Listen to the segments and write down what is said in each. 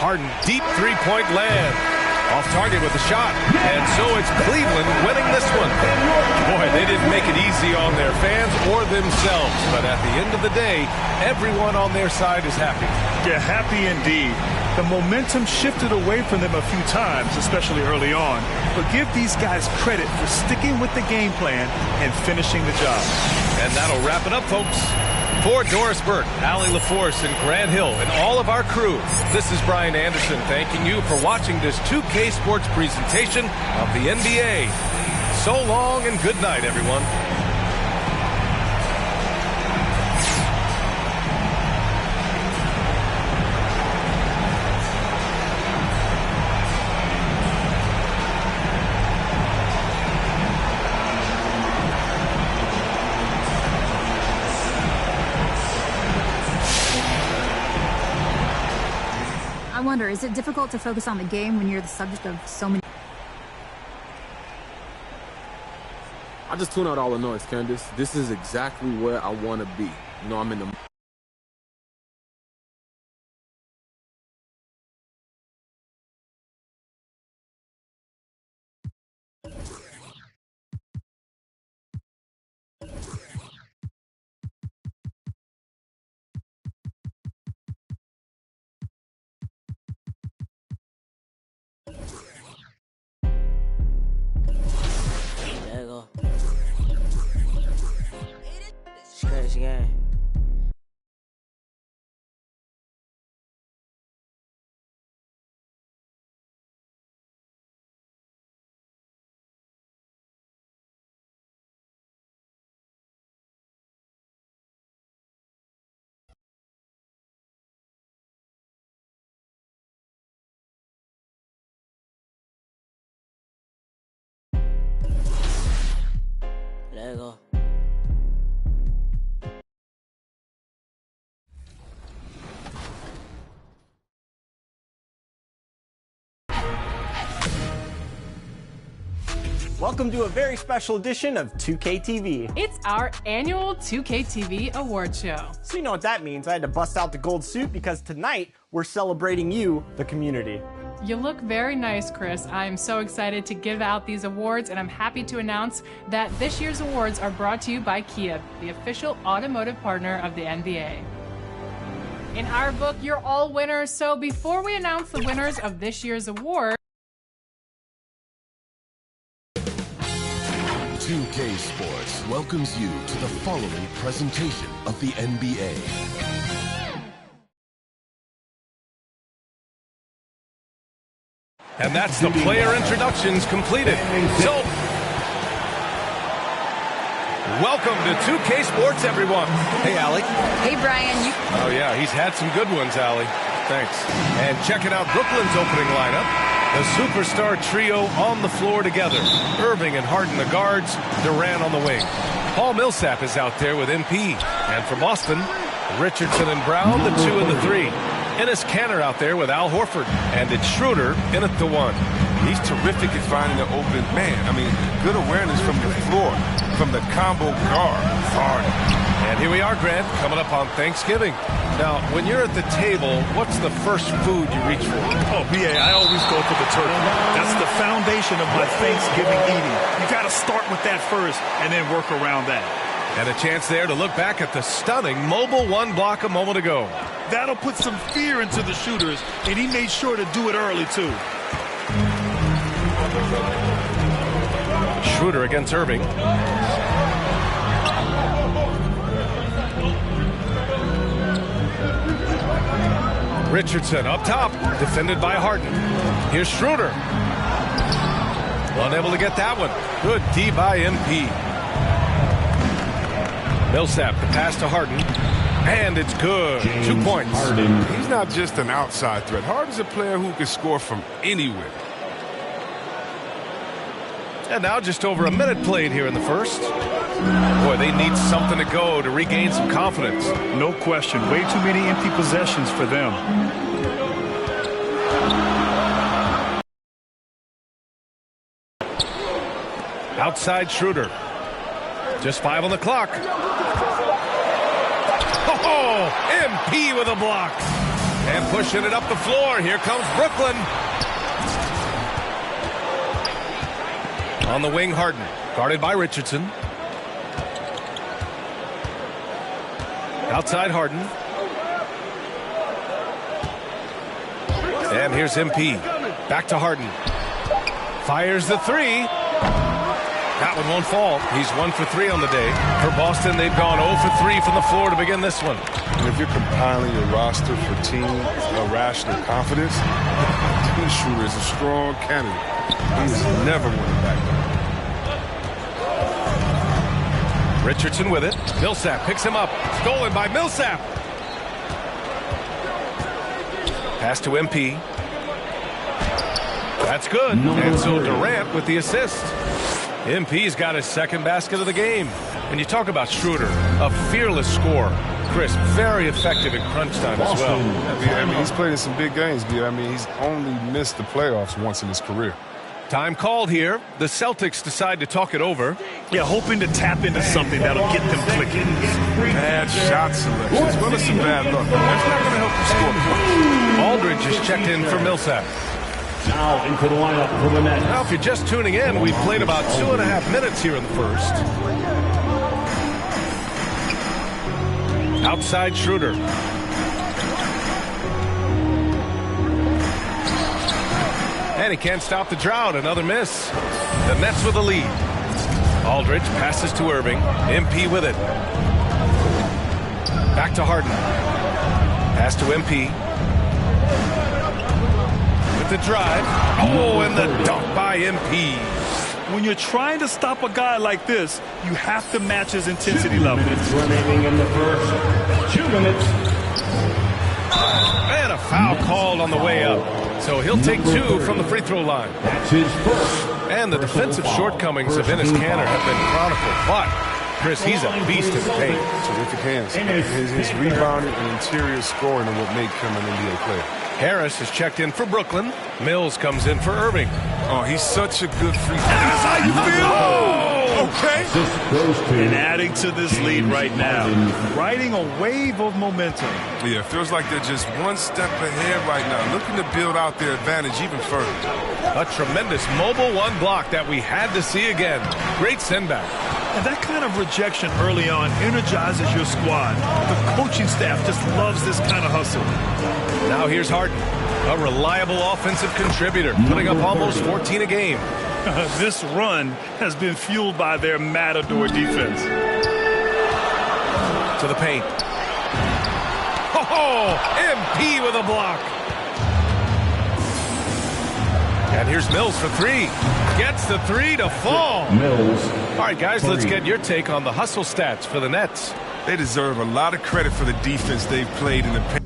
Harden, deep three-point land. Off target with the shot. And so it's Cleveland winning this one. Boy, they didn't make it easy on their fans or themselves. But at the end of the day, everyone on their side is happy. Yeah, happy indeed. The momentum shifted away from them a few times, especially early on. But give these guys credit for sticking with the game plan and finishing the job. And that'll wrap it up, folks. For Doris Burke, Allie LaForce, and Grant Hill, and all of our crew, this is Brian Anderson thanking you for watching this 2K Sports presentation of the NBA. So long and good night, everyone. I wonder, is it difficult to focus on the game when you're the subject of so many... I just tune out all the noise, Candace. This is exactly where I want to be. You know, I'm in the... There you go. It's crazy game. There you go. Welcome to a very special edition of 2K TV. It's our annual 2K TV award show. So you know what that means. I had to bust out the gold suit because tonight we're celebrating you, the community. You look very nice, Chris. I'm so excited to give out these awards, and I'm happy to announce that this year's awards are brought to you by Kia, the official automotive partner of the NBA. In our book, you're all winners, so before we announce the winners of this year's award, 2K Sports welcomes you to the following presentation of the NBA. And that's the player introductions completed. So, welcome to 2K Sports, everyone. Hey, Allie. Hey, Brian, Oh, yeah, he's had some good ones, Allie. Thanks. And checking out Brooklyn's opening lineup. The superstar trio on the floor together. Irving and Harden the guards, Durant on the wing. Paul Millsap is out there with MP. And for Boston, Richardson and Brown, the 2 and the 3. Enes Kanter out there with Al Horford. And it's Schroeder in at the 1. He's terrific at finding an open man. I mean, good awareness from the floor, from the combo guard. Harden. And here we are, Grant, coming up on Thanksgiving. Now, when you're at the table, what's the first food you reach for? Oh, BA, I always go for the turkey. That's the foundation of my Thanksgiving eating. You got to start with that first and then work around that. And a chance there to look back at the stunning mobile 1 block a moment ago. That'll put some fear into the shooters, and he made sure to do it early, too. Schroeder against Irving. Richardson up top, defended by Harden. Here's Schroeder. Unable to get that one. Good D by MP. Millsap, the pass to Harden. And it's good. 2 points. Harden. He's not just an outside threat. Harden's a player who can score from anywhere. And now just over a minute played here in the first. Boy, they need something to go to regain some confidence. No question. Way too many empty possessions for them. Outside Schroeder. Just 5 on the clock. Oh, MP with a block. And pushing it up the floor. Here comes Brooklyn. On the wing, Harden. Guarded by Richardson. Outside Harden. And here's MP. Back to Harden. Fires the three. That one won't fall. He's 1 for 3 on the day. For Boston, they've gone 0 for 3 from the floor to begin this one. And if you're compiling your roster for team irrational confidence, Dennis Schroeder is a strong candidate. He's never winning back down. Richardson with it. Millsap picks him up. Stolen by Millsap. Pass to MP. That's good. And so Durant with the assist. MP's got his second basket of the game. And you talk about Schroeder, a fearless scorer. Chris, very effective in crunch time as well. I mean, he's played in some big games, Gil. I mean, he's only missed the playoffs once in his career. Time called here. The Celtics decide to talk it over. Yeah, hoping to tap into something that'll get them clicking. Bad shot selection, as well as some bad luck. That's not going to help you score points. Aldridge is checked in for Millsap. Now into the lineup for the Nets. Now, if you're just tuning in, we've played about 2.5 minutes here in the first. Outside Schroeder. And he can't stop the drought. Another miss. The Nets with the lead. Aldridge passes to Irving. MP with it. Back to Harden. Pass to MP. The drive. Oh, and the dunk by MP. When you're trying to stop a guy like this, you have to match his intensity level. Remaining in the first 2 minutes. And a foul called on the way up. So he'll take 2 from the free throw line. That's his first. And the defensive shortcomings of Enes Kanter have been chronicled. But, Chris, he's a beast in the paint. Terrific hands. His rebounding and interior scoring are what make him an NBA player. Harris is checked in for Brooklyn. Mills comes in for Irving. Oh, he's such a good free throw. That's how you feel? Oh, okay. And adding to this lead right now. Riding a wave of momentum. Yeah, it feels like they're just one step ahead right now. Looking to build out their advantage even further. A tremendous mobile one block that we had to see again. Great send back. And that kind of rejection early on energizes your squad. The coaching staff just loves this kind of hustle. Now here's Harden, a reliable offensive contributor, putting up almost 14 a game. This run has been fueled by their Matador defense. To the paint. Oh, MP with a block. And here's Mills for 3. Gets the 3 to fall. Mills. All right, guys, let's get your take on the hustle stats for the Nets. They deserve a lot of credit for the defense they've played in the paint.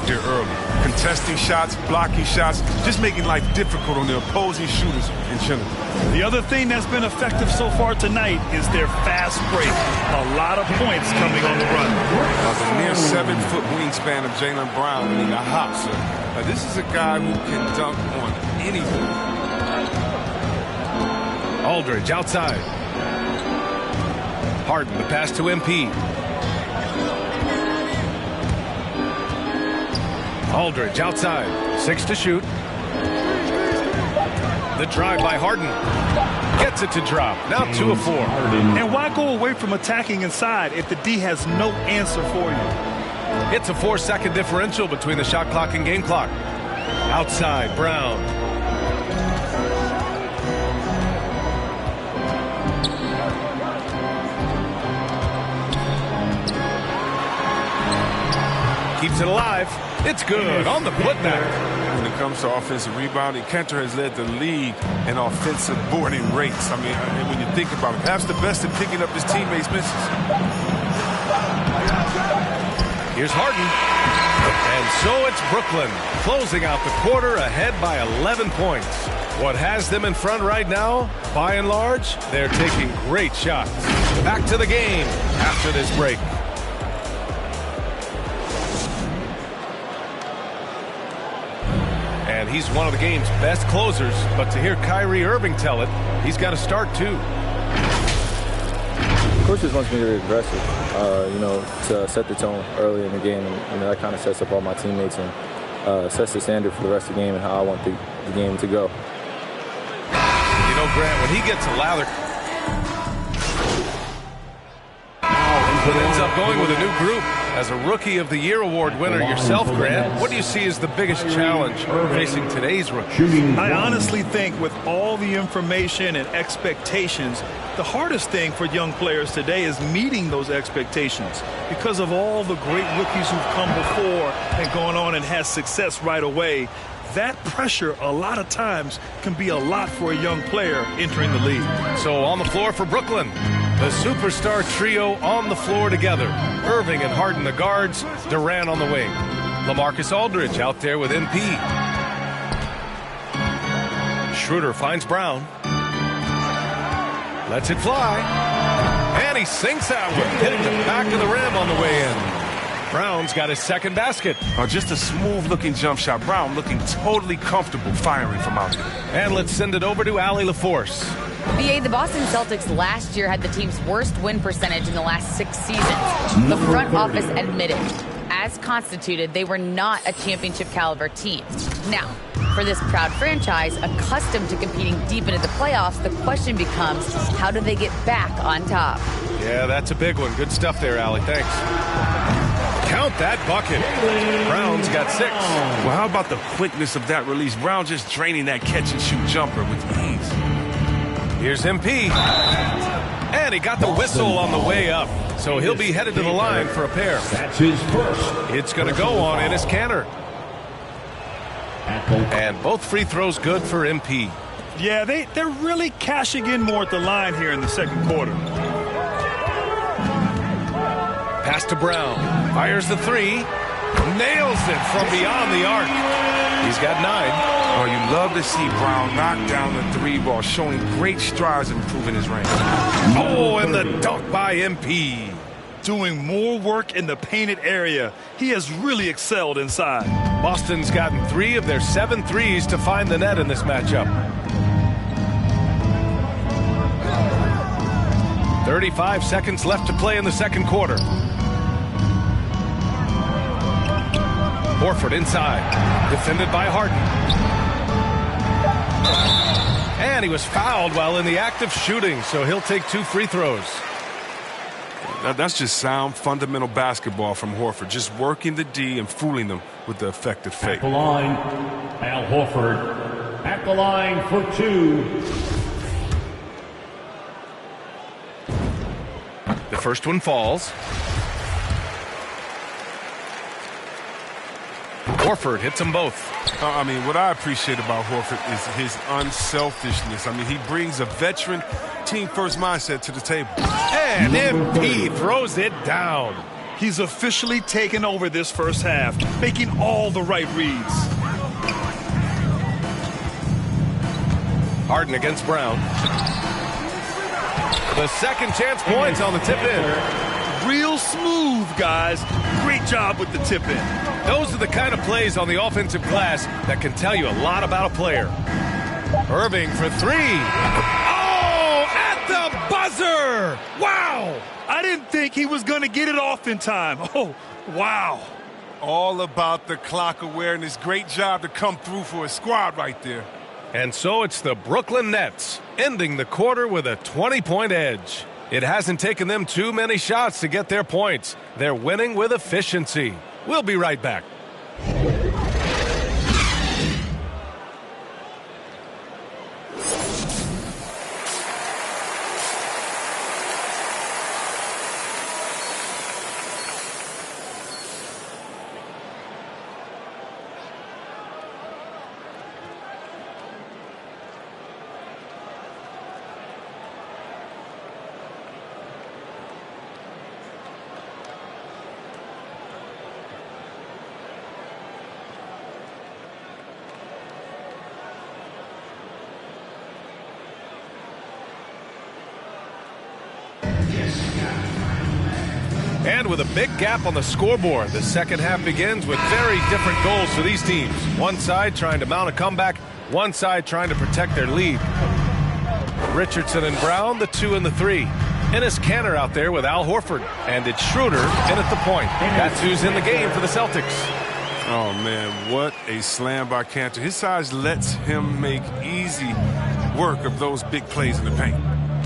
There early, contesting shots, blocking shots, just making life difficult on the opposing shooters in Trinity. The other thing that's been effective so far tonight is their fast break. A lot of points coming on the run. The near 7-foot wingspan of Jaylen Brown winning a hop, sir. Now, this is a guy who can dunk on anything. Aldridge outside. Harden, the pass to MP. Aldridge outside. 6 to shoot. The drive by Harden. Gets it to drop. Now 2 of 4. And why go away from attacking inside if the D has no answer for you? It's a 4-second differential between the shot clock and game clock. Outside, Brown. Keeps it alive. It's good on the putback. When it comes to offensive rebounding, Kanter has led the league in offensive boarding rates. I mean, when you think about it, perhaps the best in picking up his teammates' misses. Here's Harden. And so it's Brooklyn, closing out the quarter ahead by 11 points. What has them in front right now? By and large, they're taking great shots. Back to the game after this break. And he's one of the game's best closers, but to hear Kyrie Irving tell it, he's got to start too. Coach just wants me to be aggressive, to set the tone early in the game, and that kind of sets up all my teammates and sets the standard for the rest of the game and how I want the game to go. You know, Grant, when he gets a lather, but ends up going with a new group. As a Rookie of the Year award winner yourself, Grant, what do you see as the biggest challenge facing today's rookies? I honestly think with all the information and expectations, the hardest thing for young players today is meeting those expectations because of all the great rookies who've come before and gone on and had success right away. That pressure a lot of times can be a lot for a young player entering the league. So on the floor for Brooklyn, the superstar trio on the floor together. Irving and Harden the guards, Durant on the wing. LaMarcus Aldridge out there with MP. Schroeder finds Brown. Lets it fly. And he sinks that one, hitting the back of the rim on the way in. Brown's got his second basket. Just a smooth-looking jump shot. Brown looking totally comfortable firing from out there. And let's send it over to Allie LaForce. VA, the Boston Celtics last year had the team's worst win percentage in the last 6 seasons. The front office admitted, as constituted, they were not a championship caliber team. Now, for this proud franchise, accustomed to competing deep into the playoffs, the question becomes, how do they get back on top? Yeah, that's a big one. Good stuff there, Allie. Thanks. Count that bucket. Brown's got 6. Well, how about the quickness of that release? Brown just draining that catch-and-shoot jumper with ease. Here's MP. And he got the whistle on the way up. So he'll be headed to the line for a pair. That's his first. It's going to go on Enes Kanter. And both free throws good for MP. Yeah, they're really cashing in more at the line here in the second quarter. Pass to Brown. Fires the 3. Nails it from beyond the arc. He's got 9. Oh, you love to see Brown knock down the 3 ball, showing great strides in improving his range. Oh, and the dunk by MP. Doing more work in the painted area. He has really excelled inside. Boston's gotten 3 of their 7 threes to find the net in this matchup. 35 seconds left to play in the second quarter. Horford inside, defended by Harden. And he was fouled while in the act of shooting, so he'll take 2 free throws. That's just sound, fundamental basketball from Horford, just working the D and fooling them with the effective fake. At the line, Al Horford. At the line for 2. The first one falls. Horford hits them both. What I appreciate about Horford is his unselfishness. He brings a veteran team-first mindset to the table. And MP throws it down. He's officially taken over this first half, making all the right reads. Harden against Brown. The second chance points on the tip-in. Real smooth, guys. Great job with the tip-in. Those are the kind of plays on the offensive glass that can tell you a lot about a player. Irving for 3. Oh, at the buzzer! Wow! I didn't think he was going to get it off in time. Oh, wow. All about the clock awareness. Great job to come through for a squad right there. And so it's the Brooklyn Nets, ending the quarter with a 20-point edge. It hasn't taken them too many shots to get their points. They're winning with efficiency. We'll be right back. And with a big gap on the scoreboard, the second half begins with very different goals for these teams. One side trying to mount a comeback, one side trying to protect their lead. Richardson and Brown, the 2 and the 3. Enes Kanter out there with Al Horford. And it's Schroeder in at the point. That's who's in the game for the Celtics. Oh, man, what a slam by Kanter. His size lets him make easy work of those big plays in the paint.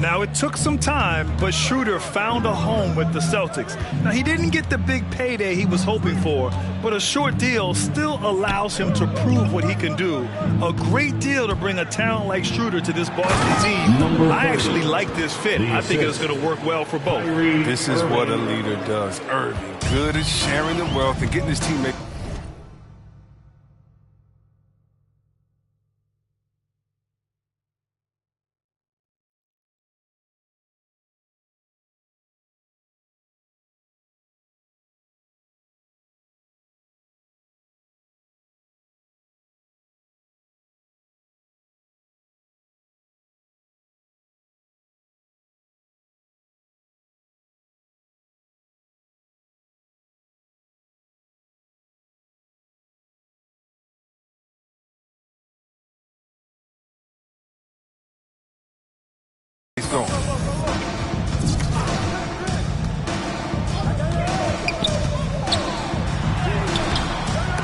Now, it took some time, but Schroeder found a home with the Celtics. Now, he didn't get the big payday he was hoping for, but a short deal still allows him to prove what he can do. A great deal to bring a talent like Schroeder to this Boston team. I actually like this fit. I think it's going to work well for both. This is what a leader does. Irving, good at sharing the wealth and getting his teammates. Going.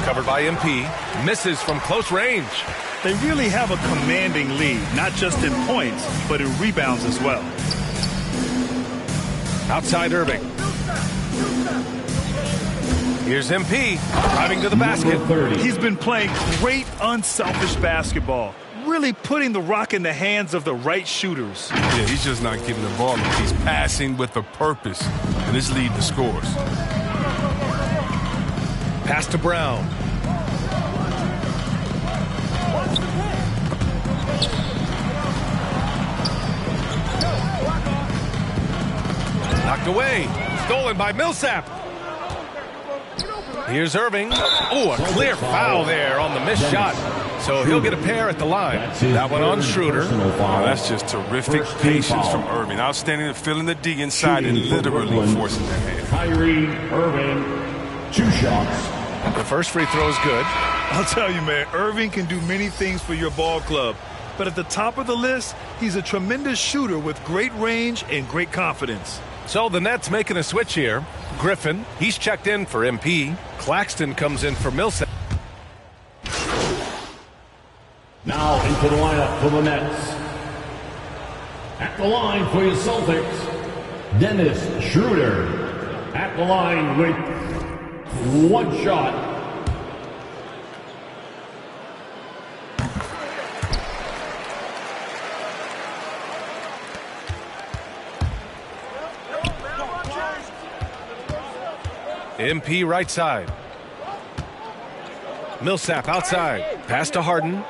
Covered by MP. Misses from close range. They really have a commanding lead, not just in points, but in rebounds as well. Outside Irving. Here's MP driving to the basket. He's been playing great unselfish basketball. Really putting the rock in the hands of the right shooters. Yeah, he's just not giving the ball. He's passing with a purpose, and it's leading to scores. Pass to Brown. Knocked away. Stolen by Millsap. Here's Irving. Oh, a clear foul there on the missed shot. So he'll get a pair at the line. That one on Schroeder. Oh, that's just terrific patience from Irving. Outstanding at filling the D inside and literally forcing their hand. Kyrie Irving, 2 shots. The first free throw is good. I'll tell you, man, Irving can do many things for your ball club. But at the top of the list, he's a tremendous shooter with great range and great confidence. So the Nets making a switch here. Griffin, he's checked in for MP. Claxton comes in for Millsap. Now into the lineup for the Nets. At the line for your Celtics, Dennis Schroeder. At the line with 1 shot. MP right side. Millsap outside. Pass to Harden.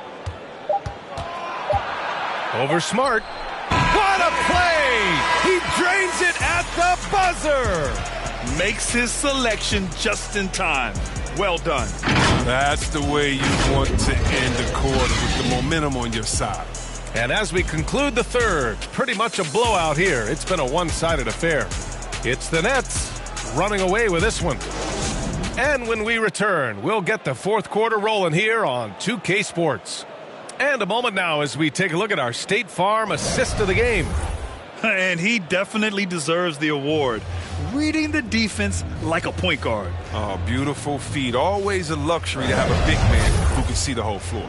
Over Smart. What a play! He drains it at the buzzer! Makes his selection just in time. Well done. That's the way you want to end the quarter, with the momentum on your side. And as we conclude the third, pretty much a blowout here. It's been a one-sided affair. It's the Nets running away with this one. And when we return, we'll get the fourth quarter rolling here on 2K Sports. And a moment now as we take a look at our State Farm assist of the game. And he definitely deserves the award. Reading the defense like a point guard. Oh, beautiful feed. Always a luxury to have a big man who can see the whole floor.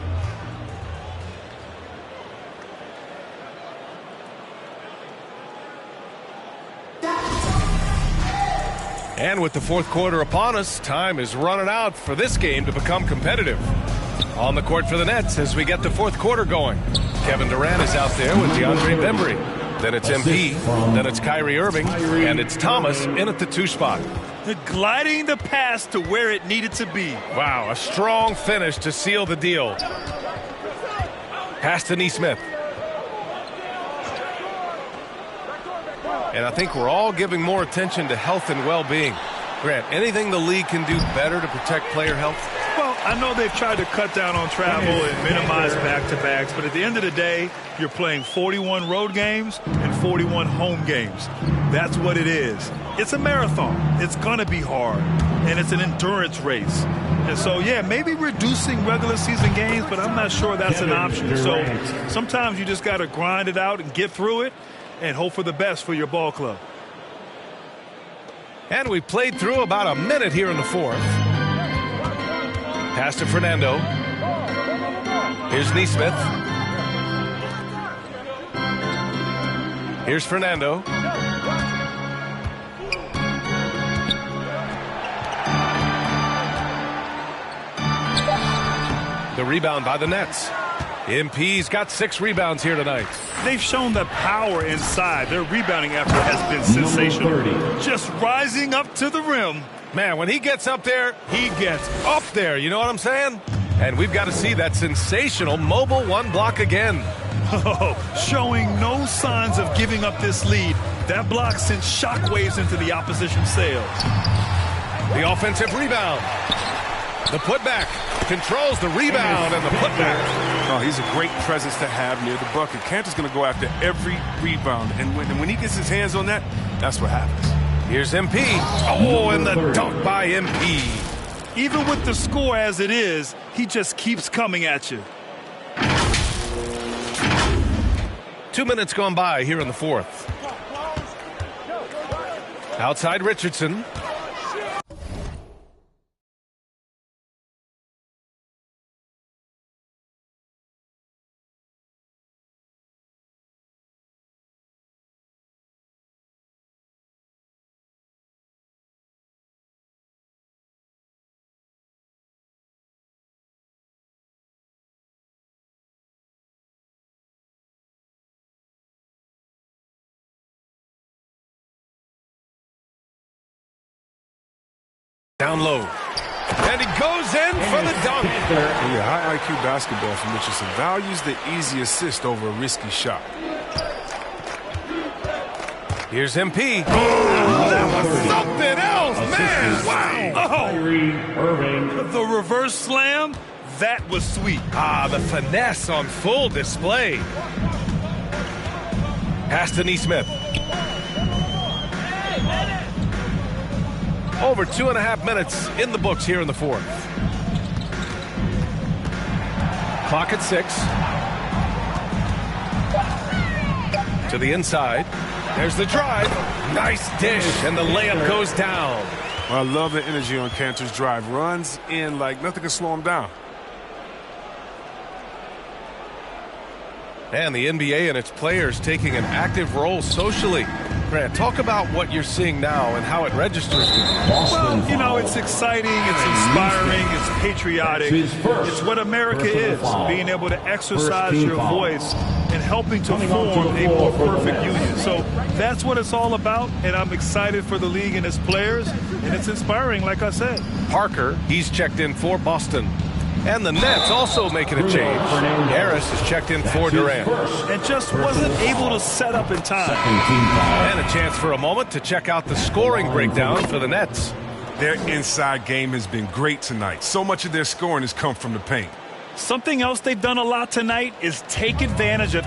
And with the fourth quarter upon us, time is running out for this game to become competitive. On the court for the Nets as we get the fourth quarter going. Kevin Durant is out there with DeAndre Bembry. Then it's MP, then it's Kyrie Irving, and it's Thomas in at the 2 spot. Gliding the pass to where it needed to be. Wow, a strong finish to seal the deal. Pass to Nesmith. And I think we're all giving more attention to health and well-being. Grant, anything the league can do better to protect player health? Well, I know they've tried to cut down on travel and minimize back-to-backs, but at the end of the day, you're playing 41 road games and 41 home games. That's what it is. It's a marathon. It's going to be hard, and it's an endurance race. And so, yeah, maybe reducing regular season games, but I'm not sure that's an option. So sometimes you just got to grind it out and get through it and hope for the best for your ball club. And we played through about a minute here in the fourth. Pass to Fernando. Here's Nesmith. Here's Fernando. The rebound by the Nets. MP's got 6 rebounds here tonight. They've shown the power inside. Their rebounding effort has been sensational. Just rising up to the rim. Man, when he gets up there, he gets up there. You know what I'm saying? And we've got to see that sensational mobile 1 block again. Showing no signs of giving up this lead. That block sent shockwaves into the opposition sails. The offensive rebound. The putback. Controls the rebound and the putback. Oh, he's a great presence to have near the bucket. Kanter's going to go after every rebound. And when he gets his hands on that, that's what happens. Here's MP. Oh, and the dunk by MP. Even with the score as it is, he just keeps coming at you. 2 minutes gone by here in the fourth. Outside Richardson. Down low. And he goes in for the dunk. Yeah, high IQ basketball from Richardson. Values the easy assist over a risky shot. Here's MP. Oh, that was something else, man. Wow. Oh, the reverse slam, that was sweet. The finesse on full display. Pass to Nesmith. Over 2.5 minutes in the books here in the fourth. Clock at 6. To the inside. There's the drive. Nice dish, and the layup goes down. I love the energy on Kanter's drive. Runs in like nothing can slow him down. And the NBA and its players taking an active role socially. Grant, talk about what you're seeing now and how it registers with you. Well, you know, it's exciting, it's inspiring, it's patriotic. It's what America is, being able to exercise your voice and helping to form a more perfect union. So that's what it's all about, and I'm excited for the league and its players, and it's inspiring, like I said. Parker, he's checked in for Boston. And the Nets also making a change. Harris is checked in for Durant. And just wasn't able to set up in time. And a chance for a moment to check out the scoring breakdown for the Nets. Their inside game has been great tonight. So much of their scoring has come from the paint. Something else they've done a lot tonight is take advantage of